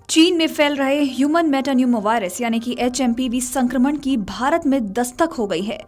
चीन में फैल रहे ह्यूमन मेटान्यूमो वायरस यानी कि HMPV संक्रमण की भारत में दस्तक हो गई है।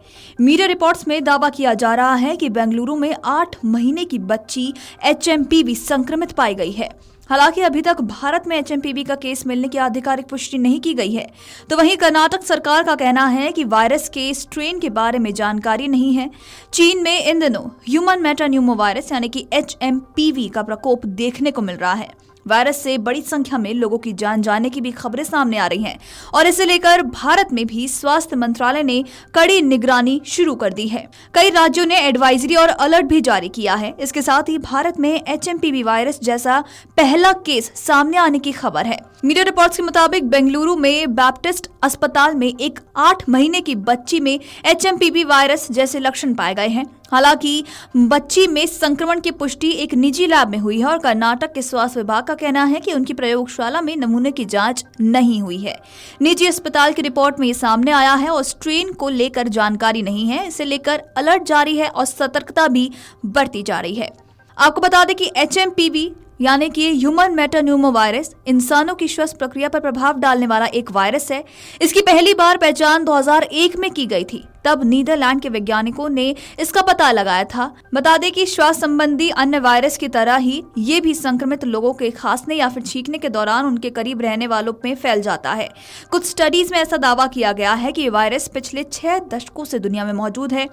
मीडिया रिपोर्ट्स में दावा किया जा रहा है कि बेंगलुरु में 8 महीने की बच्ची HMPV संक्रमित पाई गई है। हालांकि अभी तक भारत में HMPV का केस मिलने की आधिकारिक पुष्टि नहीं की गई है। तो वहीं कर्नाटक सरकार का कहना है कि वायरस के स्ट्रेन के बारे में जानकारी नहीं है। चीन में इन दिनों ह्यूमन मेटान्यूमो वायरस यानी कि HMPV का प्रकोप देखने को मिल रहा है। वायरस से बड़ी संख्या में लोगों की जान जाने की भी खबरें सामने आ रही हैं और इसे लेकर भारत में भी स्वास्थ्य मंत्रालय ने कड़ी निगरानी शुरू कर दी है। कई राज्यों ने एडवाइजरी और अलर्ट भी जारी किया है। इसके साथ ही भारत में HMPV वायरस जैसा पहला केस सामने आने की खबर है। मीडिया रिपोर्ट्स के मुताबिक बेंगलुरु में बैप्टिस्ट अस्पताल में एक 8 महीने की बच्ची में HMPV वायरस जैसे लक्षण पाए गए हैं। हालांकि बच्ची में संक्रमण की पुष्टि एक निजी लैब में हुई है और कर्नाटक के स्वास्थ्य विभाग का कहना है कि उनकी प्रयोगशाला में नमूने की जांच नहीं हुई है। निजी अस्पताल की रिपोर्ट में ये सामने आया है और स्ट्रेन को लेकर जानकारी नहीं है। इसे लेकर अलर्ट जारी है और सतर्कता भी बरती जा रही है। आपको बता दें कि HMPV यानी कि ह्यूमन मेटान्यूमो वायरस इंसानों की श्वसन प्रक्रिया पर प्रभाव डालने वाला एक वायरस है। इसकी पहली बार पहचान 2001 में की गई थी। तब नीदरलैंड के वैज्ञानिकों ने इसका पता लगाया था। बता दें कि श्वास संबंधी अन्य वायरस की तरह ही ये भी संक्रमित लोगों के खांसने या फिर छींकने के दौरान उनके करीब रहने वालों में फैल जाता है। कुछ स्टडीज में ऐसा दावा किया गया है कि ये वायरस पिछले 6 दशकों से दुनिया में मौजूद है।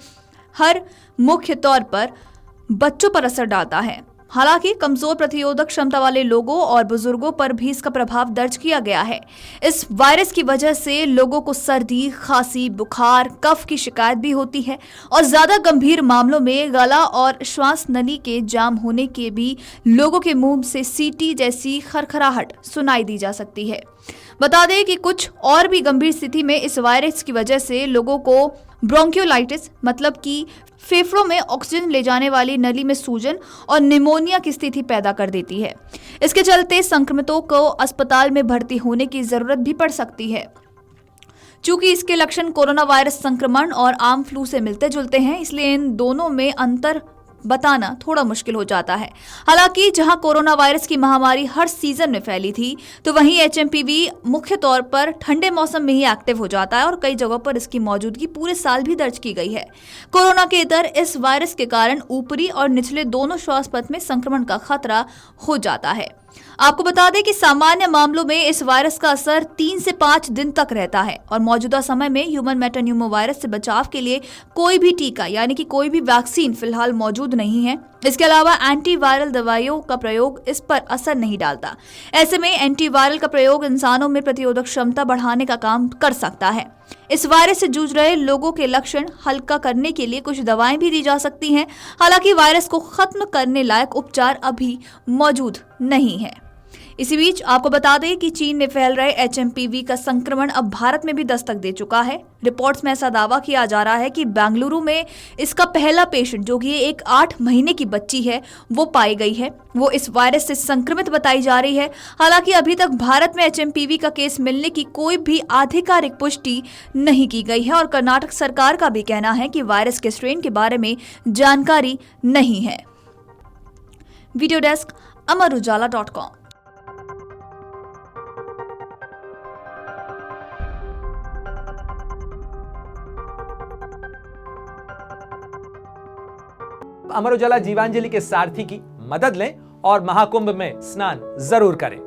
हर मुख्य तौर पर बच्चों पर असर डालता है। हालांकि कमजोर प्रतिरोधक क्षमता वाले लोगों और बुजुर्गों पर भी इसका प्रभाव दर्ज किया गया है। इस वायरस की वजह से लोगों को सर्दी, खांसी, बुखार, कफ की शिकायत भी होती है और ज्यादा गंभीर मामलों में गला और श्वास नली के जाम होने के भी लोगों के मुंह से सीटी जैसी खरखराहट सुनाई दी जा सकती है। बता दें कि कुछ और भी गंभीर स्थिति में इस वायरस की वजह से लोगों को ब्रोंकियोलाइटिस मतलब कि फेफड़ों में ऑक्सीजन ले जाने वाली नली में सूजन और निमोनिया की स्थिति पैदा कर देती है। इसके चलते संक्रमितों को अस्पताल में भर्ती होने की जरूरत भी पड़ सकती है। चूंकि इसके लक्षण कोरोना वायरस संक्रमण और आम फ्लू से मिलते जुलते हैं, इसलिए इन दोनों में अंतर बताना थोड़ा मुश्किल हो जाता है। हालांकि जहां कोरोना वायरस की महामारी हर सीजन में फैली थी, तो वहीं HMPV मुख्य तौर पर ठंडे मौसम में ही एक्टिव हो जाता है और कई जगहों पर इसकी मौजूदगी पूरे साल भी दर्ज की गई है। कोरोना के इतर इस वायरस के कारण ऊपरी और निचले दोनों श्वास पथ में संक्रमण का खतरा हो जाता है। आपको बता दें कि सामान्य मामलों में इस वायरस का असर 3 से 5 दिन तक रहता है और मौजूदा समय में ह्यूमन मेटान्यूमो वायरस से बचाव के लिए कोई भी टीका यानी कि कोई भी वैक्सीन फिलहाल मौजूद नहीं है। इसके अलावा एंटीवायरल दवाइयों का प्रयोग इस पर असर नहीं डालता। ऐसे में एंटीवायरल का प्रयोग इंसानों में प्रतिरोधक क्षमता बढ़ाने का काम कर सकता है। इस वायरस से जूझ रहे लोगों के लक्षण हल्का करने के लिए कुछ दवाएं भी दी जा सकती हैं। हालांकि वायरस को खत्म करने लायक उपचार अभी मौजूद नहीं है। इसी बीच आपको बता दें कि चीन में फैल रहे HMPV का संक्रमण अब भारत में भी दस्तक दे चुका है। रिपोर्ट्स में ऐसा दावा किया जा रहा है कि बेंगलुरु में इसका पहला पेशेंट जो कि एक 8 महीने की बच्ची है वो पाई गई है। वो इस वायरस से संक्रमित बताई जा रही है। हालांकि अभी तक भारत में HMPV का केस मिलने की कोई भी आधिकारिक पुष्टि नहीं की गई है और कर्नाटक सरकार का भी कहना है कि वायरस के स्ट्रेन के बारे में जानकारी नहीं है। Video desk amarujala.com। Amar Ujala Jeevanjali के सारथी की मदद लें और महाकुंभ में स्नान जरूर करें।